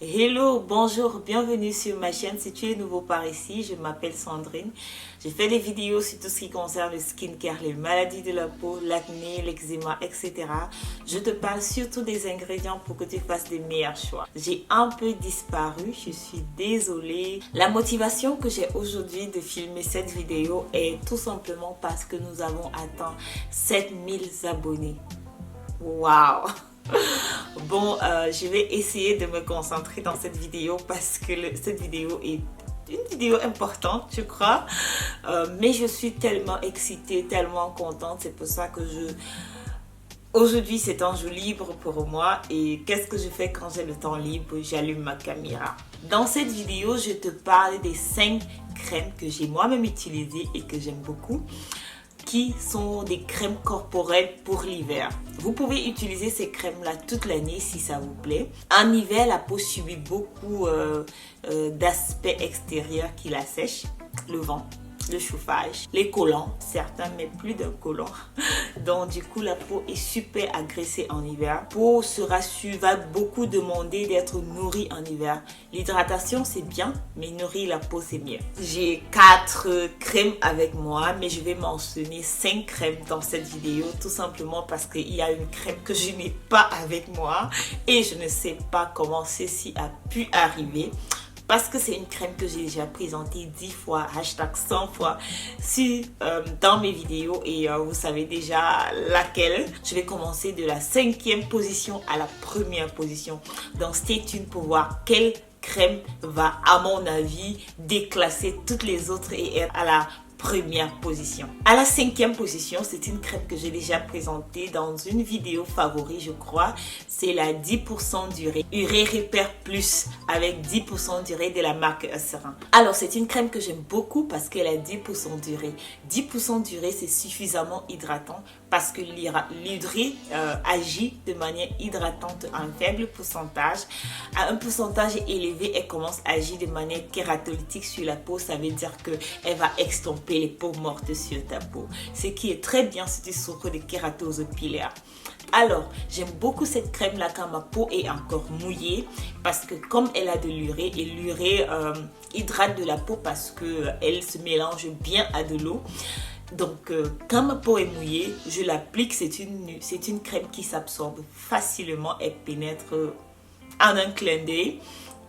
Hello, bonjour, bienvenue sur ma chaîne. Si tu es nouveau par ici, je m'appelle Sandrine. Je fais des vidéos sur tout ce qui concerne le skincare, les maladies de la peau, l'acné, l'eczéma, etc. Je te parle surtout des ingrédients pour que tu fasses des meilleurs choix. J'ai un peu disparu, je suis désolée. La motivation que j'ai aujourd'hui de filmer cette vidéo est tout simplement parce que nous avons atteint 7000 abonnés. Waouh! Bon, je vais essayer de me concentrer dans cette vidéo parce que cette vidéo est une vidéo importante, je crois. Mais je suis tellement excitée, tellement contente. C'est pour ça que aujourd'hui, c'est un jour libre pour moi. Et qu'est-ce que je fais quand j'ai le temps libre? J'allume ma caméra. Dans cette vidéo, je te parle des 5 crèmes que j'ai moi-même utilisées et que j'aime beaucoup, qui sont des crèmes corporelles pour l'hiver. Vous pouvez utiliser ces crèmes-là toute l'année si ça vous plaît. En hiver, la peau subit beaucoup d'aspects extérieurs qui la sèchent. Le vent, le chauffage, les collants. Certains mettent plus d'un collant. Donc du coup, la peau est super agressée en hiver. La peau va beaucoup demander d'être nourrie en hiver. L'hydratation, c'est bien, mais nourrir la peau, c'est mieux. J'ai 4 crèmes avec moi, mais je vais mentionner 5 crèmes dans cette vidéo, tout simplement parce qu'il y a une crème que je n'ai pas avec moi et je ne sais pas comment ceci a pu arriver. Parce que c'est une crème que j'ai déjà présentée 10 fois, hashtag 100 fois dans mes vidéos et vous savez déjà laquelle. Je vais commencer de la 5e position à la 1re position. Donc stay tuned pour voir quelle crème va, à mon avis, déclasser toutes les autres et être à la 1re position. À la 5e position, c'est une crème que j'ai déjà présentée dans une vidéo favori, je crois. C'est la 10% d'urée. Urée Repair Plus avec 10% d'urée de la marque Eucerin. Alors, c'est une crème que j'aime beaucoup parce qu'elle a 10% d'urée. 10% d'urée, c'est suffisamment hydratant parce que l'urée agit de manière hydratante à un faible pourcentage. À un pourcentage élevé, elle commence à agir de manière kératolytique sur la peau. Ça veut dire qu'elle va extirper les peaux mortes sur ta peau. Ce qui est très bien si tu souffres de kératose pilaire. Alors, j'aime beaucoup cette crème-là quand ma peau est encore mouillée parce que comme elle a de l'urée et l'urée hydrate de la peau parce qu'elle se mélange bien à de l'eau. Donc, quand ma peau est mouillée, je l'applique. C'est une crème qui s'absorbe facilement et pénètre en un clin d'œil.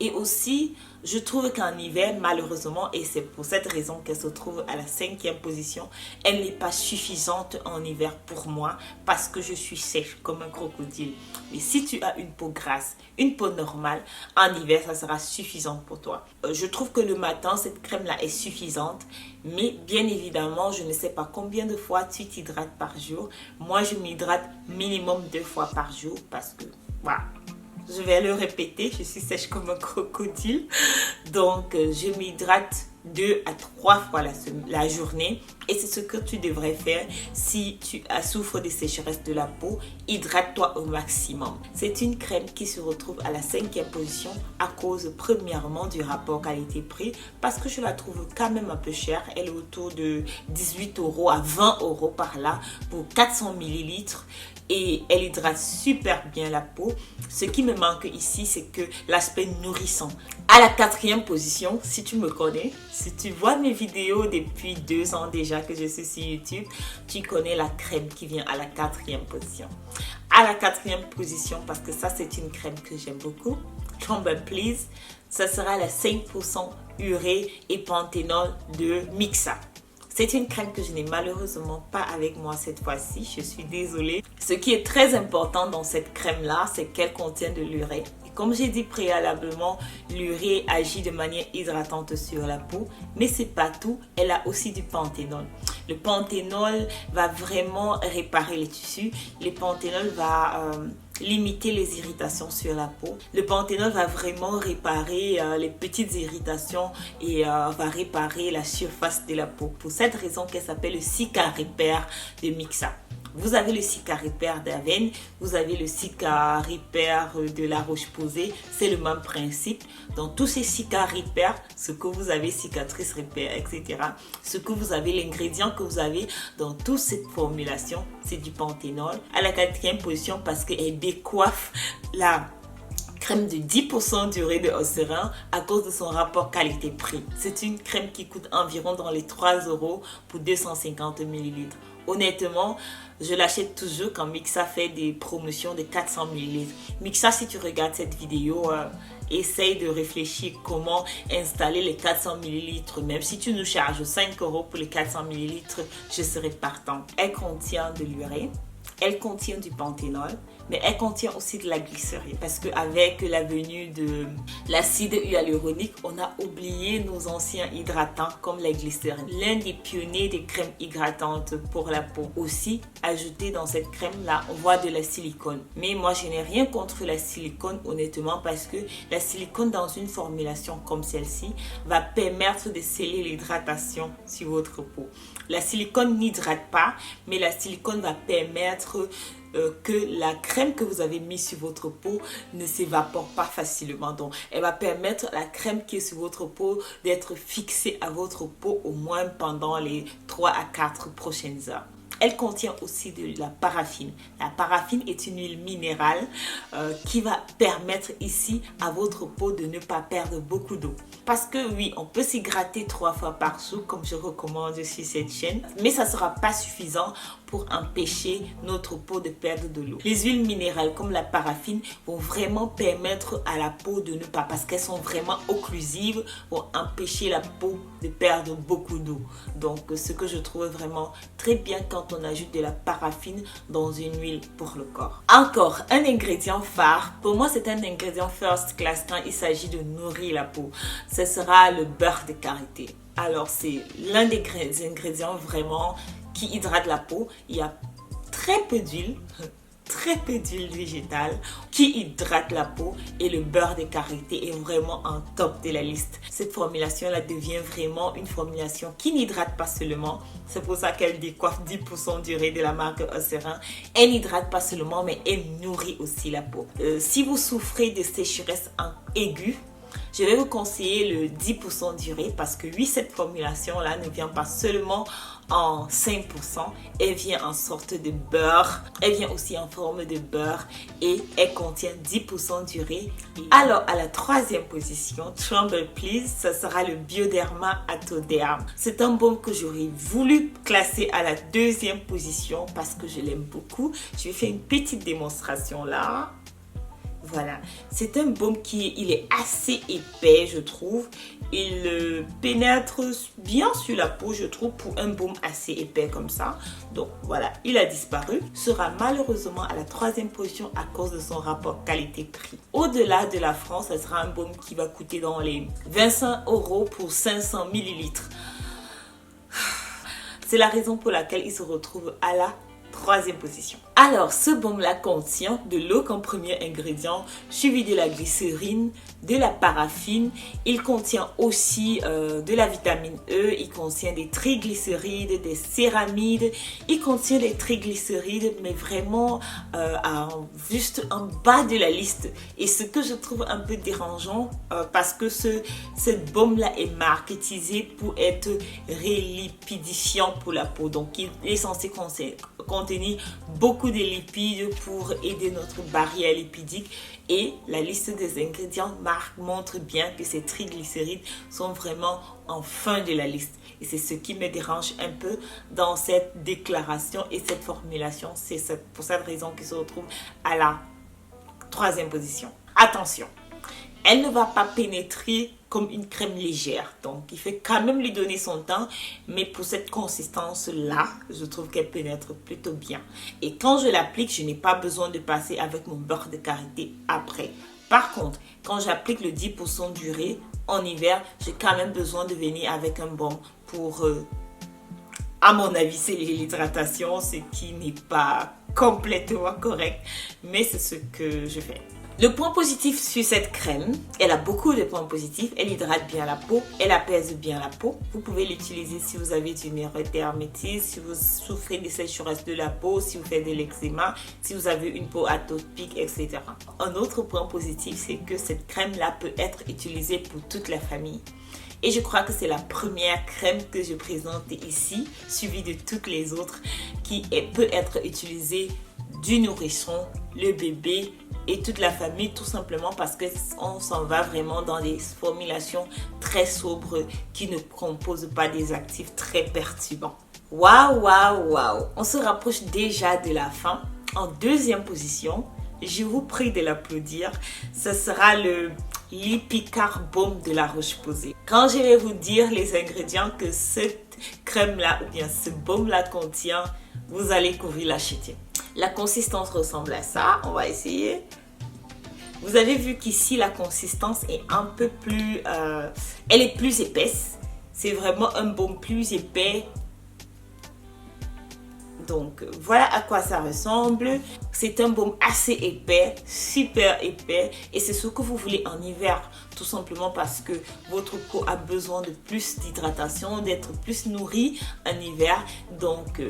Et aussi, je trouve qu'en hiver, malheureusement, et c'est pour cette raison qu'elle se trouve à la 5e position, elle n'est pas suffisante en hiver pour moi parce que je suis sèche comme un crocodile. Mais si tu as une peau grasse, une peau normale, en hiver, ça sera suffisant pour toi. Je trouve que le matin, cette crème-là est suffisante. Mais bien évidemment, je ne sais pas combien de fois tu t'hydrates par jour. Moi, je m'hydrate minimum 2 fois par jour parce que, voilà. Je vais le répéter, je suis sèche comme un crocodile. Donc, je m'hydrate 2 à 3 fois la journée. Et c'est ce que tu devrais faire si tu souffres de sécheresse de la peau. Hydrate-toi au maximum. C'est une crème qui se retrouve à la 5e position à cause premièrement du rapport qualité-prix. Parce que je la trouve quand même un peu chère. Elle est autour de 18 € à 20 € par là pour 400 ml. Et elle hydrate super bien la peau. Ce qui me manque ici, c'est que l'aspect nourrissant. À la 4e position, si tu me connais, si tu vois mes vidéos depuis 2 ans déjà que je suis sur YouTube, tu connais la crème qui vient à la 4e position. À la 4e position, parce que ça c'est une crème que j'aime beaucoup, Tombow Please, ça sera la 5% urée et panthénol de Mixa. C'est une crème que je n'ai malheureusement pas avec moi cette fois-ci, je suis désolée. Ce qui est très important dans cette crème-là, c'est qu'elle contient de l'urée. Et comme j'ai dit préalablement, l'urée agit de manière hydratante sur la peau, mais c'est pas tout, elle a aussi du panthénol. Le panthénol va vraiment réparer les tissus, le panthénol va limiter les irritations sur la peau. Le panthénol va vraiment réparer les petites irritations et va réparer la surface de la peau. Pour cette raison qu'elle s'appelle le Cica Repair de Mixa. Vous avez le Cica Repair d'Avène, vous avez le Cica Repair de La Roche-Posay, c'est le même principe. Dans tous ces Cica Repair, ce que vous avez, cicatrice Repair, etc. Ce que vous avez, l'ingrédient que vous avez dans toute cette formulation, c'est du panthénol. À la 4e position parce qu'elle décoiffe la crème de 10% durée de Eucerin à cause de son rapport qualité-prix. C'est une crème qui coûte environ dans les 3 € pour 250 ml. Honnêtement, je l'achète toujours quand Mixa fait des promotions de 400 ml. Mixa, si tu regardes cette vidéo, essaye de réfléchir comment installer les 400 ml. Même si tu nous charges 5 € pour les 400 ml, je serai partant. Elle contient de l'urée, elle contient du panthénol, mais elle contient aussi de la glycérine. Parce qu'avec la venue de l'acide hyaluronique, on a oublié nos anciens hydratants comme la glycérine. L'un des pionniers des crèmes hydratantes pour la peau. Aussi, ajouté dans cette crème-là, on voit de la silicone. Mais moi, je n'ai rien contre la silicone, honnêtement, parce que la silicone dans une formulation comme celle-ci va permettre de sceller l'hydratation sur votre peau. La silicone n'hydrate pas, mais la silicone va permettre que la crème que vous avez mise sur votre peau ne s'évapore pas facilement. Donc, elle va permettre à la crème qui est sur votre peau d'être fixée à votre peau au moins pendant les 3 à 4 prochaines heures. Elle contient aussi de la paraffine. La paraffine est une huile minérale qui va permettre ici à votre peau de ne pas perdre beaucoup d'eau. Parce que oui, on peut s'hydrater 3 fois par jour comme je recommande sur cette chaîne, mais ça ne sera pas suffisant pour empêcher notre peau de perdre de l'eau. Les huiles minérales comme la paraffine vont vraiment permettre à la peau de ne pas, parce qu'elles sont vraiment occlusives, vont empêcher la peau de perdre beaucoup d'eau. Donc ce que je trouve vraiment très bien quand on ajoute de la paraffine dans une huile pour le corps. Encore un ingrédient phare, pour moi c'est un ingrédient first class quand il s'agit de nourrir la peau. Ce sera le beurre de karité. Alors c'est l'un des ingrédients vraiment qui hydrate la peau. Il y a très peu d'huile végétale qui hydrate la peau et le beurre de karité est vraiment en top de la liste. Cette formulation là devient vraiment une formulation qui n'hydrate pas seulement, c'est pour ça qu'elle décoiffe 10% durée de la marque Eucerin. Elle n'hydrate pas seulement mais elle nourrit aussi la peau. Si vous souffrez de sécheresse aiguë, je vais vous conseiller le 10% durée parce que oui, cette formulation là ne vient pas seulement en 5%, elle vient en sorte de beurre, elle vient aussi en forme de beurre et elle contient 10% durée. Alors à la troisième position, Tremble Please, ce sera le Bioderma Atoderm. C'est un baume que j'aurais voulu classer à la deuxième position parce que je l'aime beaucoup. Je vais faire une petite démonstration là. Voilà, c'est un baume il est assez épais, je trouve. Il pénètre bien sur la peau, je trouve, pour un baume assez épais comme ça. Donc voilà, il a disparu. Sera malheureusement à la troisième position à cause de son rapport qualité-prix. Au-delà de la France, ce sera un baume qui va coûter dans les 25 € pour 500 ml. C'est la raison pour laquelle il se retrouve à la troisième position. Alors, ce baume-là contient de l'eau comme premier ingrédient, suivi de la glycérine, de la paraffine. Il contient aussi de la vitamine E, il contient des triglycérides, des céramides. Il contient des triglycérides, mais vraiment juste en bas de la liste. Et ce que je trouve un peu dérangeant, parce que cette baume-là est marketisée pour être rélipidifiant pour la peau. Donc, il est censé contenir beaucoup de lipides pour aider notre barrière lipidique et la liste des ingrédients montre bien que ces triglycérides sont vraiment en fin de la liste et c'est ce qui me dérange un peu dans cette déclaration et cette formulation. C'est pour cette raison qu'il se retrouve à la troisième position. Attention, elle ne va pas pénétrer comme une crème légère. Donc, il faut quand même lui donner son temps. Mais pour cette consistance-là, je trouve qu'elle pénètre plutôt bien. Et quand je l'applique, je n'ai pas besoin de passer avec mon beurre de karité après. Par contre, quand j'applique le 10% durée en hiver, j'ai quand même besoin de venir avec un baume pour... à mon avis, c'est l'hydratation, ce qui n'est pas complètement correct. Mais c'est ce que je fais. Le point positif sur cette crème, elle a beaucoup de points positifs. Elle hydrate bien la peau, elle apaise bien la peau. Vous pouvez l'utiliser si vous avez du dermatite, si vous souffrez de sécheresse de la peau, si vous faites de l'eczéma, si vous avez une peau atopique, etc. Un autre point positif, c'est que cette crème-là peut être utilisée pour toute la famille. Et je crois que c'est la première crème que je présente ici, suivie de toutes les autres, qui peut être utilisée du nourrisson, le bébé et toute la famille, tout simplement parce qu'on s'en va vraiment dans des formulations très sobres qui ne composent pas des actifs très perturbants. Waouh, waouh, waouh! On se rapproche déjà de la fin. En deuxième position, je vous prie de l'applaudir, ce sera le Lipicar Baume de La Roche-Posay. Quand je vais vous dire les ingrédients que cette crème-là ou bien ce baume-là contient, vous allez courir l'acheter. La consistance ressemble à ça, on va essayer. Vous avez vu qu'ici la consistance est un peu plus, elle est plus épaisse. C'est vraiment un baume plus épais. Donc voilà à quoi ça ressemble. C'est un baume assez épais, super épais, et c'est ce que vous voulez en hiver, tout simplement parce que votre peau a besoin de plus d'hydratation, d'être plus nourrie en hiver. Donc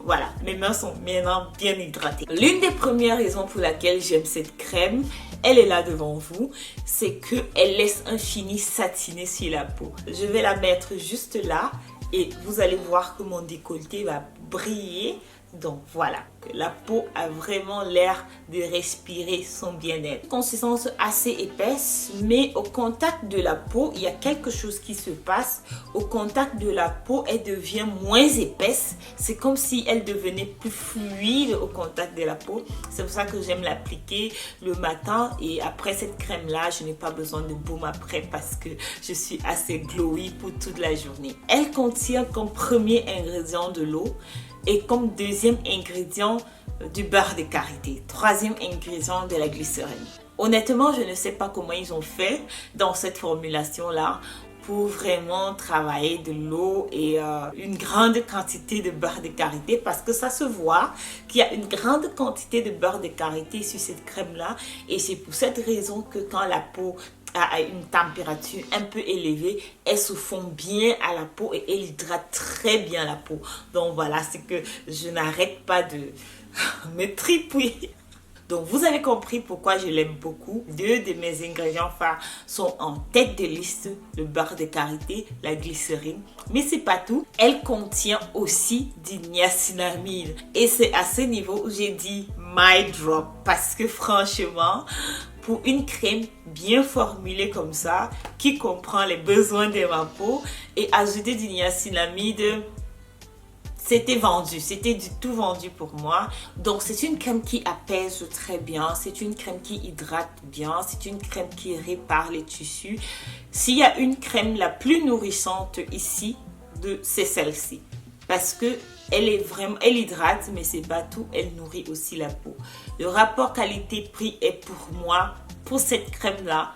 voilà, mes mains sont maintenant bien hydratées. L'une des premières raisons pour laquelle j'aime cette crème, elle est là devant vous, c'est qu'elle laisse un fini satiné sur la peau. Je vais la mettre juste là et vous allez voir que mon décolleté va briller. Donc voilà, la peau a vraiment l'air de respirer son bien-être. Consistance assez épaisse, mais au contact de la peau, il y a quelque chose qui se passe. Au contact de la peau, elle devient moins épaisse. C'est comme si elle devenait plus fluide au contact de la peau. C'est pour ça que j'aime l'appliquer le matin. Et après cette crème-là, je n'ai pas besoin de baume après parce que je suis assez glowy pour toute la journée. Elle contient comme premier ingrédient de l'eau. Et comme deuxième ingrédient, du beurre de karité. Troisième ingrédient, de la glycérine. Honnêtement, je ne sais pas comment ils ont fait dans cette formulation-là pour vraiment travailler de l'eau et une grande quantité de beurre de karité, parce que ça se voit qu'il y a une grande quantité de beurre de karité sur cette crème-là, et c'est pour cette raison que quand la peau à une température un peu élevée, elle se fond bien à la peau et elle hydrate très bien la peau. Donc voilà, c'est que je n'arrête pas de me tripouiller. Donc vous avez compris pourquoi je l'aime beaucoup. Deux de mes ingrédients phares sont en tête de liste, le beurre de karité, la glycérine. Mais c'est pas tout, elle contient aussi du niacinamide. Et c'est à ce niveau où j'ai dit my drop, parce que franchement, pour une crème bien formulée comme ça, qui comprend les besoins de ma peau, et ajouter du niacinamide, c'était vendu, c'était du tout vendu pour moi. Donc c'est une crème qui apaise très bien, c'est une crème qui hydrate bien, c'est une crème qui répare les tissus. S'il y a une crème la plus nourrissante ici, c'est celle-ci. Parce que elle hydrate, mais c'est pas tout, elle nourrit aussi la peau. Le rapport qualité-prix est pour moi, pour cette crème-là,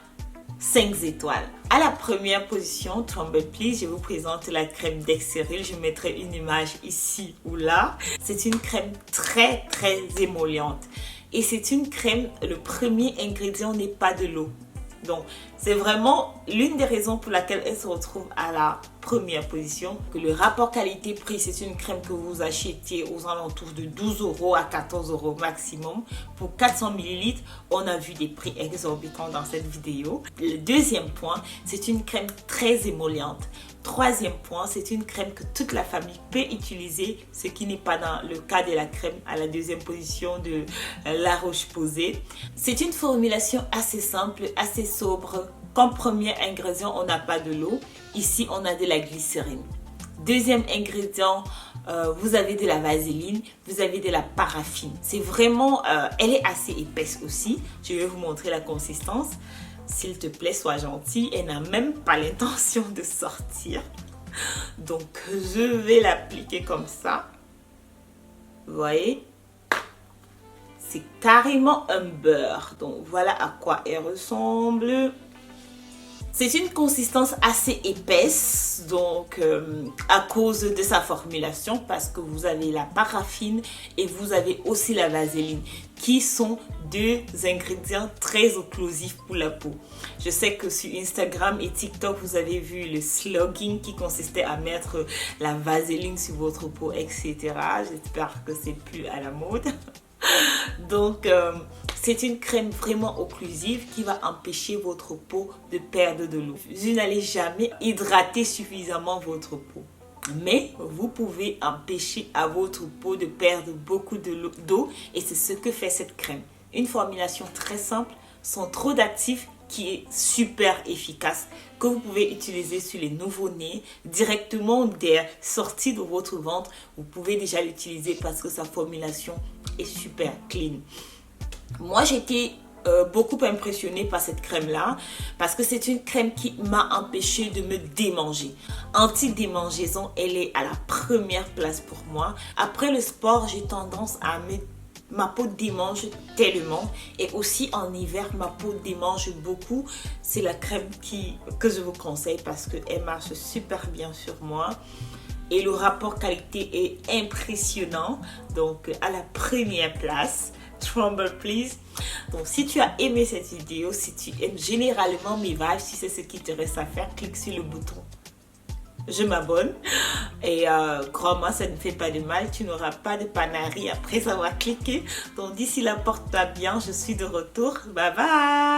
5 étoiles. À la première position, Tremble Please, je vous présente la crème d'Exeril. Je mettrai une image ici ou là. C'est une crème très émolliente. Et c'est une crème, le premier ingrédient n'est pas de l'eau. Donc, c'est vraiment l'une des raisons pour laquelle elle se retrouve à la première position. Que le rapport qualité-prix, c'est une crème que vous achetiez aux alentours de 12 € à 14 € maximum. Pour 400 ml, on a vu des prix exorbitants dans cette vidéo. Le deuxième point, c'est une crème très émolliente. Troisième point, c'est une crème que toute la famille peut utiliser, ce qui n'est pas dans le cas de la crème à la deuxième position de La Roche-Posay. C'est une formulation assez simple, assez sobre. Comme premier ingrédient, on n'a pas de l'eau. Ici, on a de la glycérine. Deuxième ingrédient, vous avez de la vaseline, vous avez de la paraffine. C'est vraiment, elle est assez épaisse aussi. Je vais vous montrer la consistance. S'il te plaît, sois gentil. Elle n'a même pas l'intention de sortir. Donc, je vais l'appliquer comme ça. Vous voyez? C'est carrément un beurre. Donc, voilà à quoi elle ressemble. C'est une consistance assez épaisse, donc à cause de sa formulation, parce que vous avez la paraffine et vous avez aussi la vaseline, qui sont deux ingrédients très occlusifs pour la peau. Je sais que sur Instagram et TikTok, vous avez vu le slogan qui consistait à mettre la vaseline sur votre peau, etc. J'espère que c'est plus à la mode. Donc, c'est une crème vraiment occlusive qui va empêcher votre peau de perdre de l'eau. Vous n'allez jamais hydrater suffisamment votre peau. Mais vous pouvez empêcher à votre peau de perdre beaucoup d'eau et c'est ce que fait cette crème. Une formulation très simple, sans trop d'actifs, qui est super efficace, que vous pouvez utiliser sur les nouveau-nés directement dès sortie de votre ventre. Vous pouvez déjà l'utiliser parce que sa formulation est super clean. Moi, j'étais beaucoup impressionnée par cette crème là parce que c'est une crème qui m'a empêché de me démanger. Anti-démangeaison, elle est à la première place pour moi. Après le sport, j'ai tendance à ma peau démange tellement, et aussi en hiver ma peau démange beaucoup. C'est la crème que je vous conseille parce qu'elle marche super bien sur moi et le rapport qualité est impressionnant. Donc à la première place, Tremble Please. Donc si tu as aimé cette vidéo, si tu aimes généralement mes vibes, si c'est ce qui te reste à faire, clique sur le bouton je m'abonne et crois-moi, ça ne fait pas de mal, tu n'auras pas de panarie après avoir cliqué. Donc d'ici là, porte-toi bien, je suis de retour, bye bye.